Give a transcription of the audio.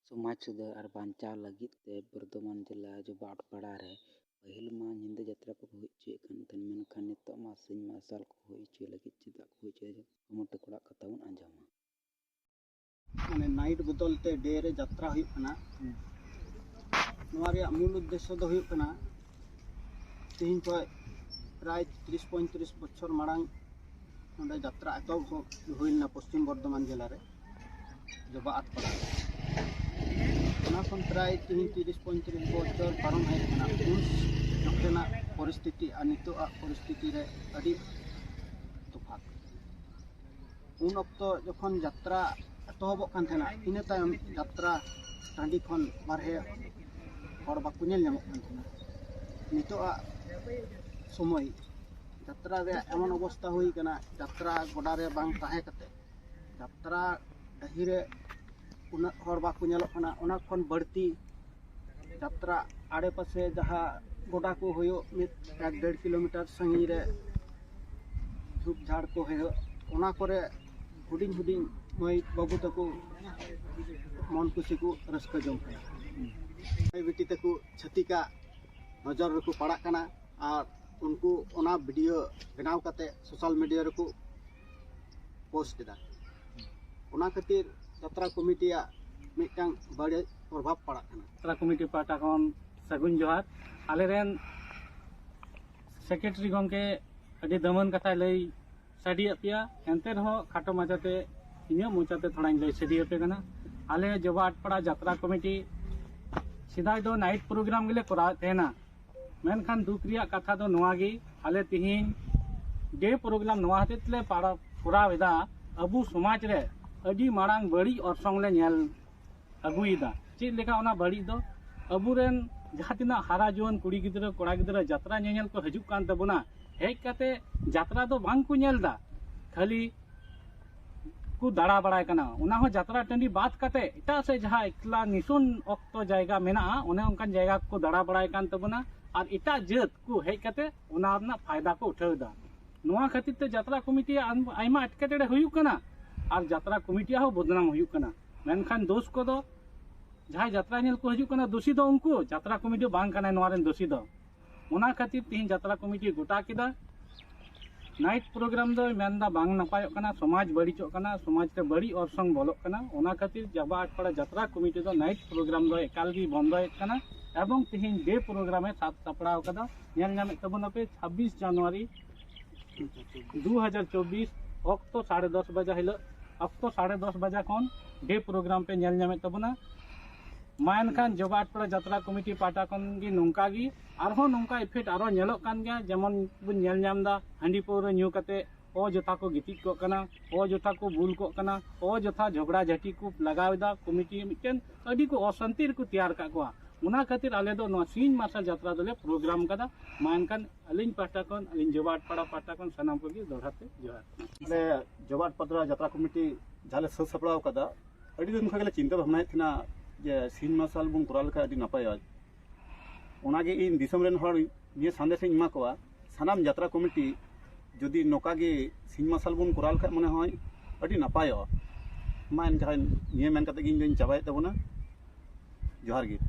समाज सुधार और बांचाव लगित ते बर्धमान जिला जोबाट पड़ा रे पहिल मा निंदा यात्रा को होइचे कान मेनखान नितो मा सिंह मार्शल को होइचे लगित चिदा को होइचे कमट कोड़ा कथा बन आंजमा माने नाइट बदलते डे रे यात्रा हुई कना नोआ रे मूल उद्देश्य दो हुई कना तीन को प्राय 30-35 बछर मांग नोडे यात्रा एतब हुईना पश्चिम बर्धमान जिला रे जोबाट पड़ा प्राय 30-35 बछर पारम हेना उन परिस्थिति और नितो परिस्थिति रे अड़ी तफात उन अक्तो जखन यात्रा एतहबक कान थेना इन तायम यात्रा टांडी खन बारहे हर बाकु नेल नामक कान थेना नितो समय यात्रा रे एमन अवस्था हुई कना यात्रा गोडा रे बांग ताहे कते यात्रा डही रे उन हर बाकु नेलक कना उना खन बढ़ती यात्रा आड़े पासे जहाँ गोडा को होयो 1-1.5 किलोमीटर संगी रे झुप झाड़ को है उना करे हुडिंग हुडिंग मई बाबू तको मन खुशी को रस्का जम मई बेटी तको छतिका नजर रको पड़ा कना और उनको उना वीडियो बनाव काते सोशल मीडिया रको पोस्ट दा उना खातिर यात्रा कमिटिया मिटang बड़े प्रभाव पड़ा कना यात्रा कमिटी पाटा खन सगुन जोहार आले रेन सेक्रेटरी गंके अडी दमन कथा लई साडी अपिया एंते रहो खाटो मजाते इन्या मोचाते थोड़ा लई साडी अपे कना आले जोबाट पड़ा यात्रा कमिटी सीधा दो नाइट प्रोग्राम गेले करा तेना मेनखान दुख रिया कथा दो नोआगी आले तिहिन डे प्रोग्राम नोआ हतेतले पाड़ा पूरा वेदा अबु समाज रे अडी मारांग बड़ी ऑर्सोंग ले नेल अगुईदा चे लेका ओना बड़ी दो अबुरेन जहाँ तिना हारा जुआन कुड़ी गिद्रा कोड़ा गिद्रा यात्रा नेल को हजुक कान तबुना हेज काते यात्रा दो बांग को नेल दा खाली को दाड़ा बड़ाय कना उना हो यात्रा टंडी बात काते इटा से जहाँ एकला निसुन ऑक्तो जायगा मेना ओने उनकान जायगा को दाड़ा बड़ाय कान तबुना और इटा जत को हेज काते उना ना फायदा को उठावदा नोआ खातिर ते यात्रा कमिटी आइमा अटकेटड़े हुयुक कना और यात्रा कमिटी हो बदनाम हुयुक कना मेनखान दोष को दो जहाँ यात्रा नेल को हजुक कना दोषी दो उनको यात्रा कमिटी बांग कना नोआरेन दोषी दो उना खातिर तीन यात्रा कमिटी गोटा किदा नाइट प्रोग्राम दो मेनदा बांग नपायोक कना समाज बड़ीचोक कना समाज ते बड़ी ऑर्सोंग बोलोक कना उना खातिर जोबाट पड़ा यात्रा कमिटी दो नाइट प्रोग्राम दो एकाल गी बंदोयेत कना एवं तीन डे प्रोग्राम साब सापड़ाव कदा नेल नामेत तबुना पे 26 जनवरी 2024 अक्तो 10:30 बजे हिलो अक्तो 10:30 बजे खन डे प्रोग्राम पे नेल नामेत तबुना मायन खान जोबाट पड़ा यात्रा कमिटी पाटा खन गी नोंका गी आरहो नोंका इफेक्ट आरो नेलोक कान गया जेमन बुन नेल नामदा हांडी पौर न्यू कते अजथा को गितिज को कना अजथा को बुल को कना अजथा झगड़ा झाटी को लगावदा कमिटी मिटन अडी को अशांति को तैयार का को उना खातिर आले दो नो सिंह मार्शल यात्रा दोले प्रोग्राम कदा मायन खान अलिन पाटा खन अलिन जोबाट पड़ा पाटा खन सनाम को गी दोड़ाते जोहार ले जोबाट पड़ा यात्रा कमिटी झाले सब सपड़ाव कदा अडी दिन खगले चिंता भावना थना जे सिंह मार्शल बुन कोराल का अडी नपाय ओनागे इन दिसम रेन हर निये संदेश इमा कोआ सानाम यात्रा कमिटी जदि नोकागे सिंह मार्शल बुन कोराल का मने होय अडी नपाय मान जहां निये मेन कते गिन चाबाय तबना जोहार गे।